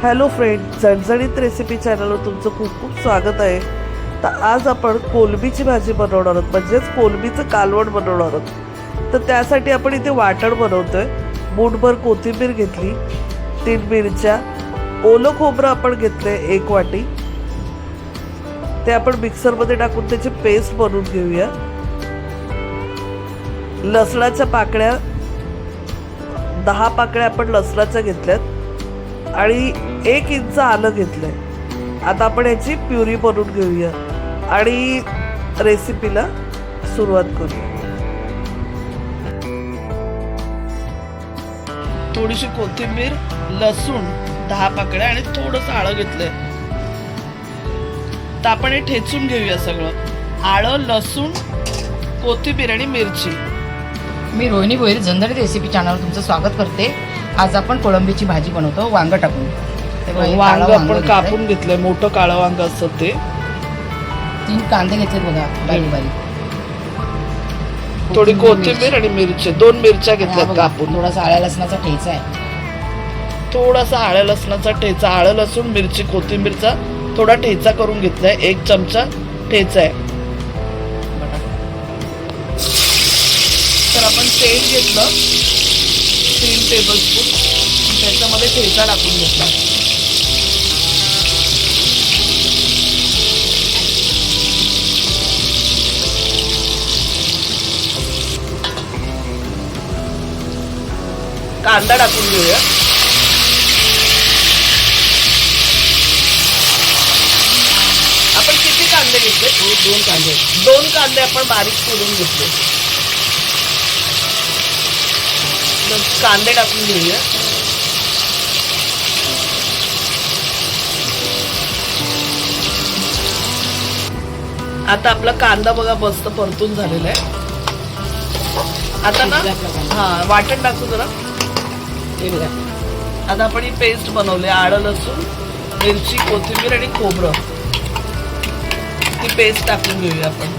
Hello friend, झणझणीत recipe चॅनलवर तुमचं खूप खूप स्वागत आहे. तर आज आपण कोलंबीची भाजी बनवणार आहोत, म्हणजेच कोलंबीचं कालवण बनवणार आहोत. तर त्यासाठी आपण इथे वाटण बनवतोय. मूठभर कोथिंबीर घेतली, 3 मिरच्या, ओलं खोबरं आपण घेतलंय 1 वाटी. ते आपण मिक्सरमध्ये टाकून त्याची पेस्ट बनवून घेऊया. लसणाच्या पाकळ्या 10 पाकळ्या आपण लसणाच्या घेतल्यात आणि 1 इंच आलं घेतलंय. आता आपण याची प्युरी बनवून घेऊया आणि रेसिपीला सुरुवात करूया. थोडीशी कोथिंबीर, लसूण 10 पाकळ्या आणि थोडंसं आलं घेतलंय. तर आपण हे ठेचून घेऊया सगळं. आलं, लसूण, कोथिंबीर आणि मिरची. मी रोहिणी भोईर झणझणीत रेसिपी चॅनलवर तुमचं स्वागत करते. आज आपण कोळंबीची भाजी बनवतो वांग टाकून. वांग आपण कापून घेतलंय, मोठं काळं वांग असतं ते. 3 कांदे घेतले बघा, बारीक बारीक. थोडी कोथिंबीर आणि मिरची, 2 मिरच्या घेतल्यात कापून. थोडासा आळ्या लसणाचा ठेचा आहे. थोडासा आळ्या लसणाचा ठेचा, आलं लसूण मिरची कोथिंबीरचा थोडा ठेचा करून घेतलाय. 1 चमचा ठेचा आहे. तर आपण तेल घेतलं 3 टेबलस्पून, त्याच्यामध्ये ठेचा टाकून घेतला. कांदा टाकून घेऊया. आपण किती कांदे घेतले? 2 कांदे. 2 कांदे आपण बारीक चिरून घेतले. कांदे टाकून घेऊया. आता आपला कांदा बघा मस्त परतून झालेला आहे. आता ना वाटण टाकू जरा. आता आपण ही पेस्ट बनवली, आलं लसूण मिरची कोथिंबीर आणि खोबरं, ती पेस्ट टाकून घेऊया आपण.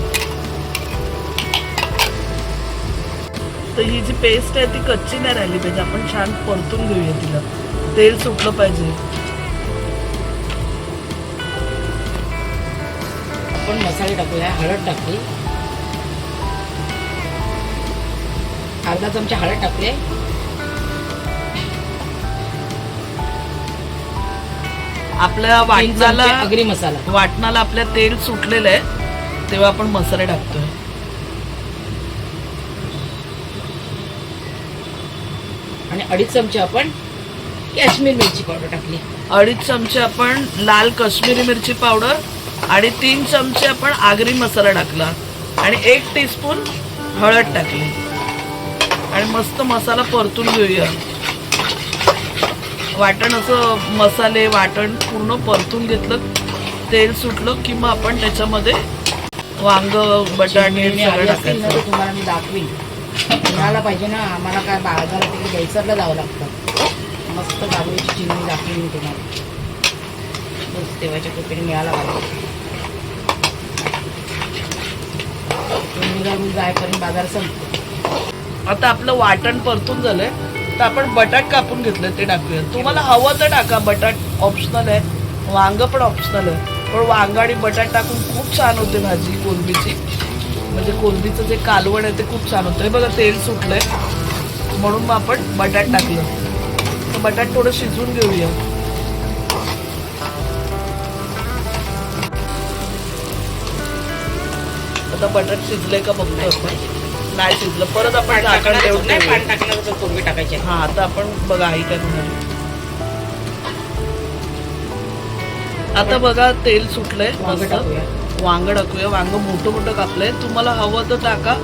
तर ही जी पेस्ट आहे ती कच्ची नाही राहिली पाहिजे, आपण छान परतून घेऊया. तिला तेल सुटलं पाहिजे. आपण मसाले टाकूया. हळद टाकली, अर्धा चमचा हळद टाकले. आपल्या वाटणाला अगरी मसाला, वाटणाला आपल्या तेल सुटलेलं आहे तेव्हा आपण मसाले टाकतोय. आणि 2.5 चमचे आपण काश्मीर मिरची पावडर टाकली. 2.5 चमचे आपण लाल काश्मीरी मिरची पावडर आणि 3 चमचे आपण आगरी मसाला टाकला आणि 1 टीस्पून हळद टाकली आणि मस्त मसाला परतून घेऊया. वाटण असं मसाले वाटण पूर्ण परतून घेतलं, तेल सुटलं की मग आपण त्याच्यामध्ये वांग बटाटे सगळं टाकायचं. तुम्हाला मी दाखवीन, मिळायला पाहिजे ना आम्हाला. काय बाजारात तिकडे गैसरला जावं लागतं. मस्त दाबोळीची चिमणी दाखवीन मी तुम्हाला. बस तेव्हाच्या कृपेने मिळायला पाहिजे. जायपर्यंत बाजार संपतो. आता आपलं वाटण परतून झालंय, तर आपण बटाट कापून घेतले ते टाकूया. तुम्हाला हवं तर टाका, बटाट ऑप्शनल आहे, वांग पण ऑप्शनल आहे. पण वांग आणि बटाट टाकून खूप छान होते भाजी कोलंबीची. म्हणजे कोलंबीचं जे कालवण आहे ते खूप छान होतं. हे बघा तेल सुटलंय म्हणून मग आपण बटाट टाकलं. तर बटाट थोडं शिजवून घेऊया. आता बटाट शिजलंय का बघतो आपण. नाही शिजलं परत आपण झाकण ठेवून पाणी टाकण्याचं कोलंबी टाकायची. हा आता आपण बघा आई काय म्हणाली. आता बघा तेल सुटलंय. वांग टाकूया. वांग टाकूया. वांग मोठं मोठं कापलंय. तुम्हाला हवं तर टाका,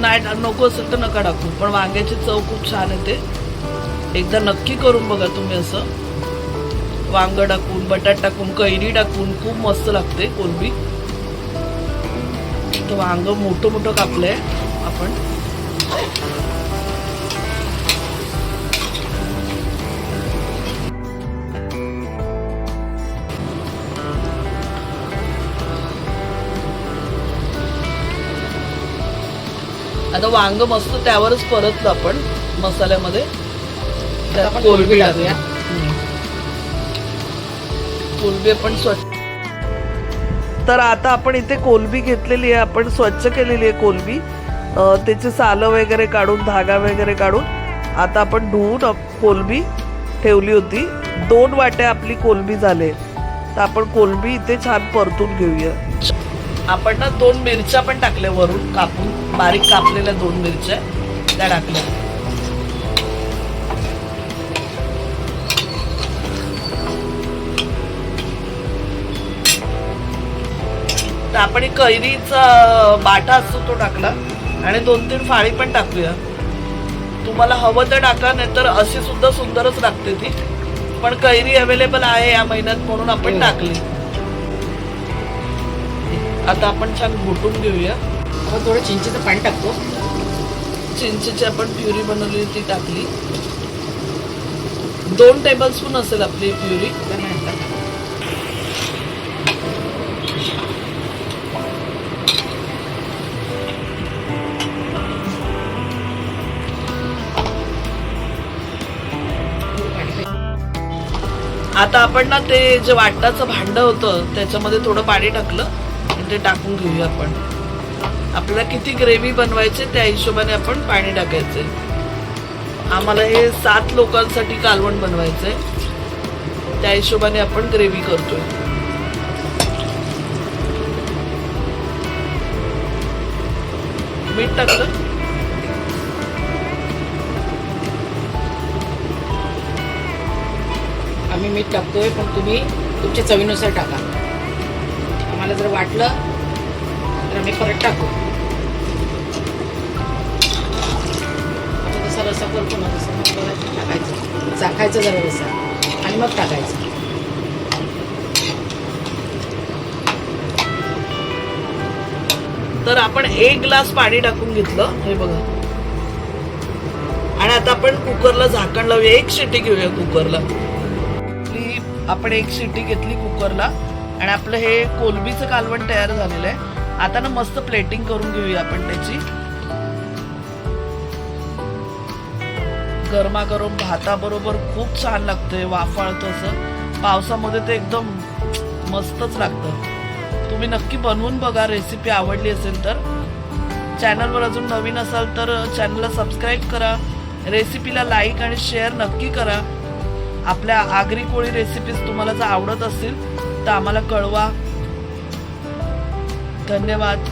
नाही नको असेल तर नका टाकू. पण वांग्याची चव खूप छान येते. एकदा नक्की करून बघा तुम्ही असं. वांग टाकून बटाट टाकून कैरी टाकून खूप मस्त लागते कोलंबी. तर वांग मोठं मोठं कापलंय आपण. आता वांग मस्त त्यावरच परतलं आपण मसाल्यामध्ये. कोलंबी टाकूया. कोलबी आपण स्वच्छ. तर आता आपण इथे कोलबी घेतलेली आहे, आपण स्वच्छ केलेली आहे कोलबी. त्याची सालं वगैरे काढून, धागा वगैरे काढून आता आपण धुवून कोलबी ठेवली होती. 2 वाट्या आपली कोलबी झाले. तर आपण कोलबी इथे छान परतून घेऊया. आपण ना 2 मिरच्या पण टाकल्या वरून कापून, बारीक कापलेल्या 2 मिरच्या त्या टाकल्या. तर आपण कैरीचा बाटा असतो तो टाकला आणि 2-3 फाळी पण टाकूया. तुम्हाला हवं तर टाका, नाही तर अशी सुद्धा सुंदरच लागते ती. पण कैरी अवेलेबल आहे या महिन्यात म्हणून आपण टाकली. आता आपण छान घोटून घेऊया. आपण थोडं चिंचेचं पाणी टाकतो. चिंचेची आपण प्युरी बनवली ती टाकली. 2 टेबलस्पून असेल आपली प्युरी. आता आपण ना ते जे वाटाचं भांडं होतं त्याच्यामध्ये थोडं पाणी टाकलं आणि ते टाकून घेऊया. आपण आपल्याला किती ग्रेव्ही बनवायचे त्या हिशोबाने आपण पाणी टाकायचे. आम्हाला हे 7 लोकांसाठी कालवण बनवायचंय, त्या हिशोबाने आपण ग्रेव्ही करतोय. मीठ टाकलं. आम्ही मीठ टाकतोय, पण तुम्ही तुमच्या चवीनुसार टाका. आम्हाला जर वाटलं तर आम्ही परत टाकू. आपण जसा रस्सा करतो ना तसं मग परत टाकायचं, चाखायचं जरा रस्सा आणि मग टाकायचं. तर आपण 1 ग्लास पाणी टाकून घेतलं, हे बघा. आणि आता आपण कुकरला झाकण लावूया. 1 शिटी घेऊया कुकरला. आपण 1 शिटी घेतली कुकरला आणि आपलं हे कोलबीचं कालवण तयार झालेलं आहे. आता ना मस्त प्लेटिंग करून घेऊया आपण त्याची. गरमागरम भाताबरोबर खूप छान लागतंय, वाफाळतं असं. पावसामध्ये ते एकदम मस्तच लागतं. तुम्ही नक्की बनवून बघा. रेसिपी आवडली असेल तर. चॅनलवर अजून नवीन असाल तर चॅनलला सबस्क्राईब करा. रेसिपीला लाईक आणि शेअर नक्की करा. आपल्या आगरी कोळी रेसिपीज तुम्हाला जर आवडत असतील तर आम्हाला कळवा. धन्यवाद.